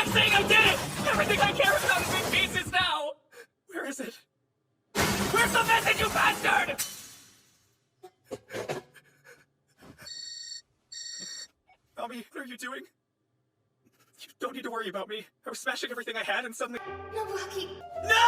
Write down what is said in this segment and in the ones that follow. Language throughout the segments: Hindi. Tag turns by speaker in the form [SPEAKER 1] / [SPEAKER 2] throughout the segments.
[SPEAKER 1] I'm saying I did it! Everything I care about is in pieces now! Where is it? Where's the message, you bastard? Mommy, what are you doing? You don't need to worry about me. I was smashing everything I had and suddenly...
[SPEAKER 2] Nobuaki.
[SPEAKER 1] No!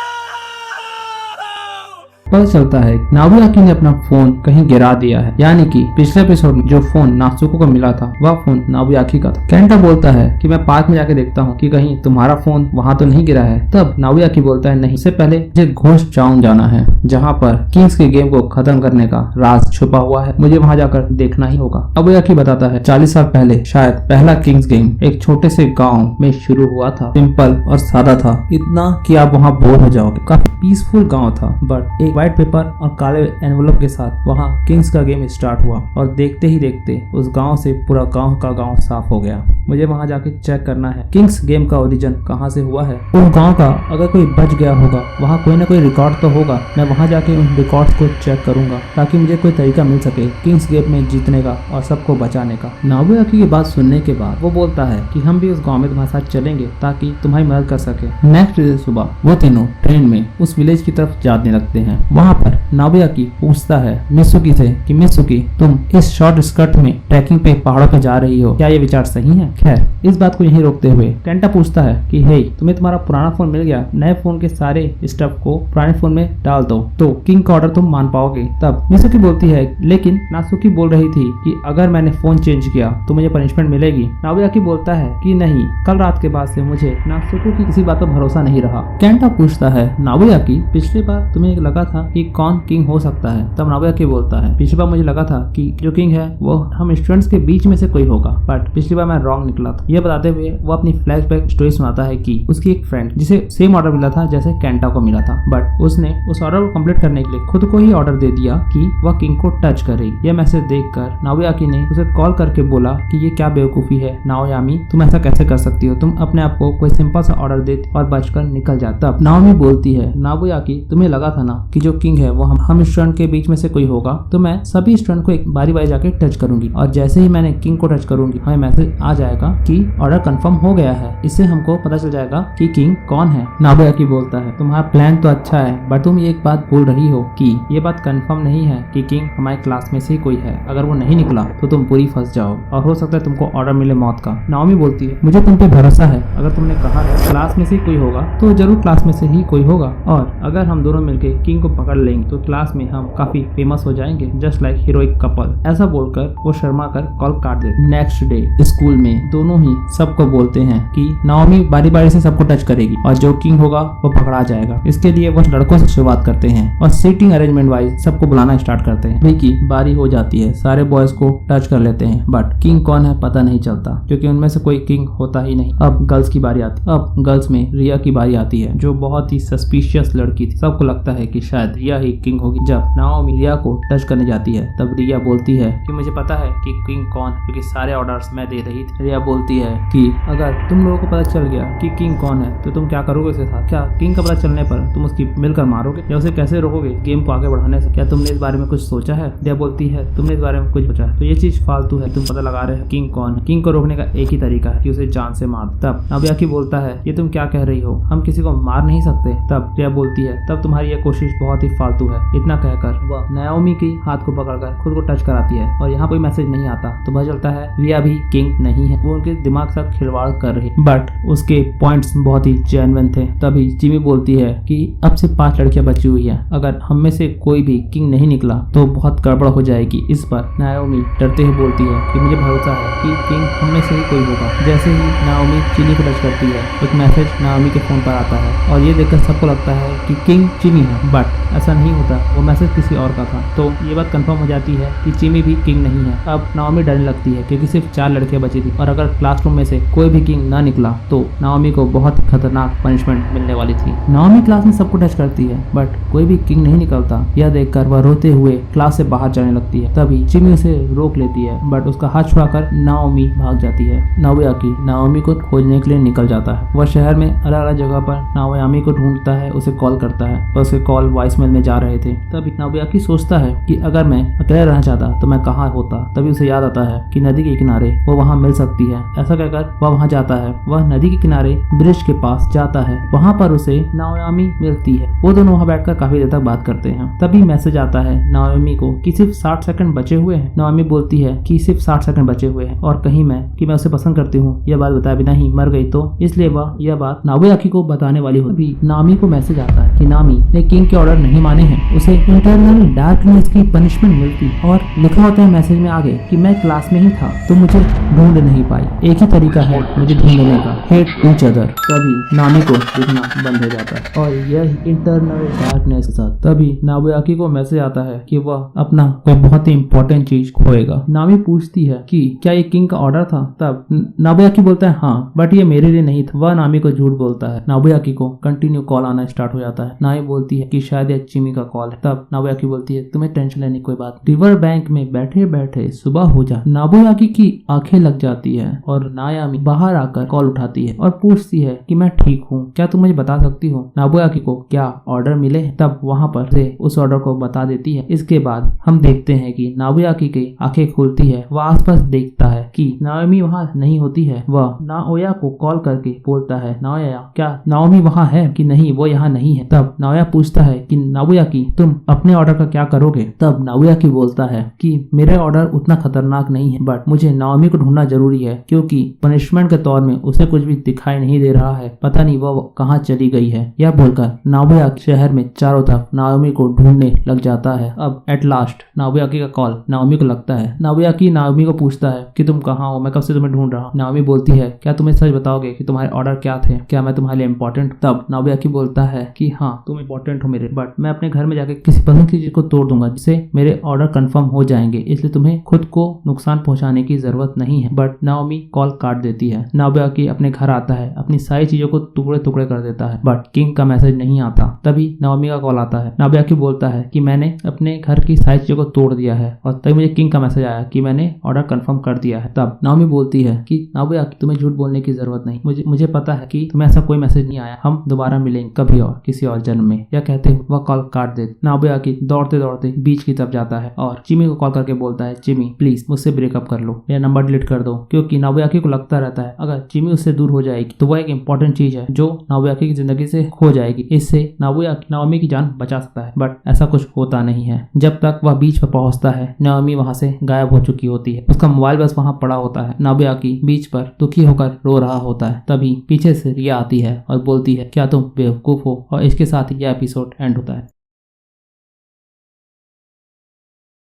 [SPEAKER 3] पता चलता है नाबुयाकी ने अपना फोन कहीं गिरा दिया है, यानी कि पिछले एपिसोड में जो फोन नात्सुको को मिला था वह फोन नाबुयाकी का था। केंटा बोलता है कि मैं पार्क में जाके देखता हूँ कि कहीं तुम्हारा फोन वहाँ तो नहीं गिरा है। तब नाबुयाकी बोलता है नहीं, इससे पहले मुझे घोस्ट टाउन जाना है जहाँ पर किंग्स के गेम को खत्म करने का राज छुपा हुआ है, मुझे वहाँ जाकर देखना ही होगा। नाबुयाकी बताता है 40 साल पहले शायद पहला किंग्स गेम एक छोटे से गाँव में शुरू हुआ था। सिंपल और सादा था, इतना कि आप वहाँ बोर हो जाओगे। काफी पीसफुल गाँव था, बट एक व्हाइट पेपर और काले एनवलप के साथ वहाँ किंग्स का गेम स्टार्ट हुआ और देखते ही देखते उस गांव से पूरा गांव का गांव साफ हो गया। मुझे वहाँ जाके चेक करना है किंग्स गेम का ओरिजिन कहाँ से हुआ है। उस गांव का अगर कोई बच गया होगा, वहाँ कोई ना कोई रिकॉर्ड तो होगा। मैं वहाँ जाके उन रिकॉर्ड्स को चेक करूंगा ताकि मुझे कोई तरीका मिल सके किंग्स गेम में जीतने का और सबको बचाने का। नाबुयाकी की बात सुनने के बाद वो बोलता है कि हम भी उस गाँव में तुम्हारे साथ चलेंगे ताकि तुम्हारी मदद कर सके। नेक्स्ट डे सुबह वो तीनों ट्रेन में उस विलेज की तरफ जाने लगते हैं। वहाँ पर नाबुयाकी पूछता है मित्सुकी से कि मित्सुकी, तुम इस शॉर्ट स्कर्ट में ट्रैकिंग पे पहाड़ों पे जा रही हो, क्या ये विचार सही है? खैर, इस बात को यहीं रोकते हुए केंटा पूछता है कि हे, तुम्हें तुम्हारा पुराना फोन मिल गया, नए फोन के सारे स्टफ को पुराने फोन में डाल दो तो किंग का ऑर्डर तुम मान पाओगे। तब मित्सुकी बोलती है लेकिन नात्सुकी बोल रही थी कि अगर मैंने फोन चेंज किया तो मुझे पनिशमेंट मिलेगी। नाबुयाकी बोलता है कि नहीं, कल रात के बाद से मुझे नात्सुको की किसी बात पर भरोसा नहीं रहा। केंटा पूछता है नाबुयाकी, पिछली बार तुम्हें लगा था कि कौन किंग हो सकता है? तब नाबुयाकी बोलता है पिछली बार मुझे लगा था कि जो किंग है वो हम स्टूडेंट्स के बीच में से कोई होगा, बट पिछली बार मैं रॉन्ग निकला था। यह बताते हुए वो अपनी फ्लैशबैक स्टोरी सुनाता है कि उसकी एक फ्रेंड जिसे सेम ऑर्डर मिला था जैसे केंटा को मिला था, बट उसने उस ऑर्डर को कंप्लीट करने के लिए खुद को ही ऑर्डर दे दिया कि वह किंग को टच करेगी। यह मैसेज देखकर नाबुयाकी ने उसे कॉल करके बोला कि ये क्या बेवकूफी है नाओयामी, तुम ऐसा कैसे कर सकती हो? तुम अपने आप को कोई सिंपल सा ऑर्डर दे और बचकर निकल जाता। तब नाओमी बोलती है नाबुयाकी, तुम्हें लगा था ना कि जो किंग है वो हम स्टूडेंट के बीच में से कोई होगा, तो मैं सभी स्टूडेंट को एक बारी बारी जाके टच करूंगी और जैसे ही मैंने किंग को टच करूंगी हमें मैसेज आ जाएगा कि ऑर्डर कंफर्म हो गया है। इससे हमको पता चल जाएगा कि किंग कौन है। नाबुयाकी बोलता है तुम्हारा प्लान तो अच्छा है, बट तुम एक बात भूल रही हो कि ये बात कंफर्म नहीं है कि किंग हमारे क्लास में से ही कोई है। अगर वो नहीं निकला तो तुम पूरी फंस जाओ और हो सकता है तुमको ऑर्डर मिले मौत का। नाओमी बोलती है मुझे तुम पे भरोसा है, अगर तुमने कहा है क्लास में से कोई होगा तो जरूर क्लास में से ही कोई होगा, और अगर हम दोनों मिलकर किंग को पकड़ लेंगे तो क्लास में हम काफी फेमस हो जाएंगे, जस्ट लाइक हीरोइक कपल। ऐसा बोलकर वो शर्मा कर कॉल काट देते। नेक्स्ट डे स्कूल में दोनों ही सबको बोलते हैं कि नाओमी बारी बारी से सबको टच करेगी और जो किंग होगा वो पकड़ा जाएगा। इसके लिए वो लड़कों से शुरुआत करते हैं और सीटिंग अरेंजमेंट वाइज सबको बुलाना स्टार्ट करते हैं। विकी बारी हो जाती है, सारे बॉयज को टच कर लेते हैं, बट किंग कौन है पता नहीं चलता क्योंकि उनमें से कोई किंग होता ही नहीं। अब गर्ल्स की बारी आती है। अब गर्ल्स में रिया की बारी आती है जो बहुत ही सस्पिशियस लड़की थी। सबको लगता है कि शायद रिया ही किंग होगी। जब नाओमी रिया को टच करने जाती है तब रिया बोलती है कि मुझे पता है कि किंग कौन है क्योंकि सारे ऑर्डर्स मैं दे रही थी। रिया बोलती है कि अगर तुम लोगों को पता चल गया कि किंग कौन है तो तुम क्या करोगे उसके साथ? क्या किंग का पता चलने पर तुम उसकी मिलकर मारोगे या उसे कैसे रोकोगे गेम को आगे बढ़ाने से? क्या तुमने इस बारे में कुछ सोचा है? रिया बोलती है तुमने इस बारे में कुछ सोचा है तो ये चीज फालतू है, तुम पता लगा रहे हो किंग कौन है। किंग को रोकने का एक ही तरीका है कि उसे जान से मार। तब नाबुयाकी बोलता है ये तुम क्या कह रही हो, हम किसी को मार नहीं सकते। तब रिया बोलती है तब तुम्हारी ये कोशिश बहुत ही फालतू है। इतना कहकर वह नाओमी की हाथ को पकड़कर खुद को टच कराती है और यहाँ कोई मैसेज नहीं आता तो पता चलता है रिया भी किंग नहीं है, वो उनके दिमाग से खिलवाड़ कर रही, बट उसके पॉइंट्स बहुत ही जेन्युइन थे। तभी जिमी बोलती है कि अब से 5 लड़कियां बची हुई हैं, अगर हम में से कोई भी किंग नहीं निकला तो बहुत गड़बड़ हो जाएगी। इस पर नाओमी डरते हुए बोलती है कि मुझे भरोसा है कि किंग हम में से ही कोई होगा। जैसे ही नाओमी चिनी को टच करती है एक मैसेज नाओमी के फोन पर आता है और ये देखकर सबको लगता है कि किंग चिमी है, बट ऐसा नहीं होता, वो मैसेज किसी और का था। तो ये बात कंफर्म हो जाती है कि चिमी भी किंग नहीं है। अब नाओमी डरने लगती है क्योंकि सिर्फ 4 लड़कियां बची थी और अगर क्लासरूम में से कोई भी किंग ना निकला तो नाओमी को बहुत खतरनाक पनिशमेंट मिलने वाली थी। नाओमी क्लास में सबको टच करती है बट कोई भी किंग नहीं निकलता। यह देखकर वह रोते हुए क्लास से बाहर जाने लगती है। तभी जिमी उसे रोक लेती है, बट उसका हाथ छुड़ाकर नाओमी भाग जाती है। नाओयाकी नाओमी को खोजने के लिए निकल जाता है। वह शहर में अलग अलग जगह पर नाओयामी को ढूंढता है, उसे कॉल करता है, पर उसके कॉल वॉइसमेल में जा रहे थे। तभी नाओयाकी सोचता है कि अगर मैं अकेले रहना चाहता तो मैं कहाँ होता। तभी उसे याद आता है कि नदी के किनारे वो वहाँ मिल सकती है। ऐसा कहकर वह वहाँ जाता है। वह नदी के किनारे ब्रिज के पास जाता है। वहाँ पर उसे नाओयामी मिलती है। वो दोनों वहाँ बैठकर काफी देर तक बात करते हैं। तभी मैसेज आता है नाओमी को कि सिर्फ 60 सेकंड बचे हुए हैं। नाओमी बोलती है कि सिर्फ 60 सेकंड बचे हुए हैं और कहीं मैं उसे पसंद करती हूँ यह बात बताए बिना ही मर गई तो इसलिए वह यह बात नाओयाकी को बताने वाली होती। तभी नामी को मैसेज आता है कि नामी ने किंग के ऑर्डर नहीं माने हैं, उसे इंटरनल डार्कनेस की पनिशमेंट मिलती। और लिखा होता है मैसेज में आगे कि मैं क्लास में ही था तो मुझे ढूंढ नहीं पाई। एक ही तरीका है मुझे ढूंढने का, हेट ईच अदर। तभी नामी को दिखना बंद हो जाता है और यह इंटरनल डार्कनेस के साथ। तभी नाओयाकी को मैसेज आता है कि वह अपना कोई बहुत ही इंपॉर्टेंट चीज खोएगा। नामी पूछती है कि क्या ये किंग का ऑर्डर था। तब नाओयाकी बोलता है हाँ, बट ये मेरे लिए नहीं था। वह नामी को झूठ बोलता है। नाओयाकी को कंटिन्यू कॉल आना स्टार्ट हो जाता है। नामी बोलती है कि शायद ये चिमी का कॉल है। तब नाओयाकी बोलती है तुम्हें टेंशन लेने की कोई बात। रिवर बैंक में बैठे बैठे सुबह हो जा। नाओयाकी की आंखें लग जाती है और नायामी बाहर आकर कॉल उठाती है और पूछती है कि मैं ठीक हूँ, क्या तुम मुझे बता सकती हो नाओयाकी को क्या ऑर्डर मिले हैं। तब वहाँ पर से उस ऑर्डर को बता देती है। इसके बाद हम देखते हैं कि नाओयाकी की आंखें खुलती है। वह आसपास देखता है कि नाओमी वहाँ नहीं होती है। वह नाओया को कॉल करके बोलता है नाओया क्या नाओमी वहाँ है कि नहीं, वो यहाँ नहीं है। तब नाओया पूछता है कि नाओयाकी तुम अपने ऑर्डर का क्या करोगे। तब नाओयाकी बोलता है कि मेरा ऑर्डर उतना खतरनाक नहीं है, बट मुझे नाओमी को ढूंढना जरूरी है क्योंकि पनिशमेंट के तौर में उसे कुछ भी दिखाई नहीं दे रहा है, पता नहीं वो कहाँ चली गई है। यह बोलकर नाओयाकी शहर में चारों तरफ नाओमी को ढूंढने लग जाता है। अब एट लास्ट नाओयाकी का कॉल नाओमी को लगता है। नाओयाकी नाओमी को पूछता है कि तुम कहाँ हो, मैं कब से तुम्हें ढूंढ रहा हूँ। नाओमी बोलती है क्या तुम्हें सच बताओगे कि तुम्हारे ऑर्डर क्या थे, क्या मैं तुम्हारे लिए इंपॉर्टेंट। तब नाओयाकी बोलता है कि हाँ तुम इंपॉर्टेंट हो मेरे, बट मैं अपने घर में जाकर किसी पसंद की चीज को तोड़ दूंगा जिससे मेरे ऑर्डर कंफर्म हो जाएंगे, इसलिए तुम्हें खुद को नुकसान पहुंचाने की जरूरत नहीं है। बट नाओमी कॉल काट देती है। नाओयाकी अपने घर आता है, अपनी सारी चीजों को टुकड़े टुकड़े कर देता है, बट किंग का मैसेज नहीं आता। तभी नाओमी का कॉल आता है। नाओयाकी बोलता है कि मैंने अपने घर की सारी चीजों को तोड़ दिया है और तभी मुझे किंग का मैसेज आया कि मैंने ऑर्डर कंफर्म कर दिया है। तब नाओमी बोलती है कि नाओयाकी तुम्हें झूठ बोलने की जरूरत नहीं, मुझे पता है कि तुम्हें ऐसा कोई मैसेज नहीं आया, हम दोबारा मिलेंगे कभी और किसी और जन्म में। यह कहते हुए वह कॉल काट दे। नाओयाकी दौड़ते दौड़ते बीच की तरफ जाता है और चिमी को कॉल करके बोलता है चिमी प्लीज मुझसे ब्रेकअप कर लो, मेरा नंबर डिलीट कर दो। क्योंकि नाओयाकी को लगता रहता है अगर चिमी उससे दूर हो जाएगी तो वह एक इंपॉर्टेंट चीज है जो नाओयाकी की जिंदगी से खो जाएगी, इससे नाओमी की जान बचा सकता है। बट ऐसा कुछ होता नहीं है। जब तक वह बीच पर पहुंचता है नाओमी वहां से गायब हो चुकी होती है। उसका मोबाइल बस वहां पड़ा होता है। नाओयाकी बीच पर दुखी होकर रो रहा होता है। तभी पीछे से रिया आती है और बोलती है क्या तुम बेवकूफ हो, और इसके साथ यह एपिसोड एंड होता है।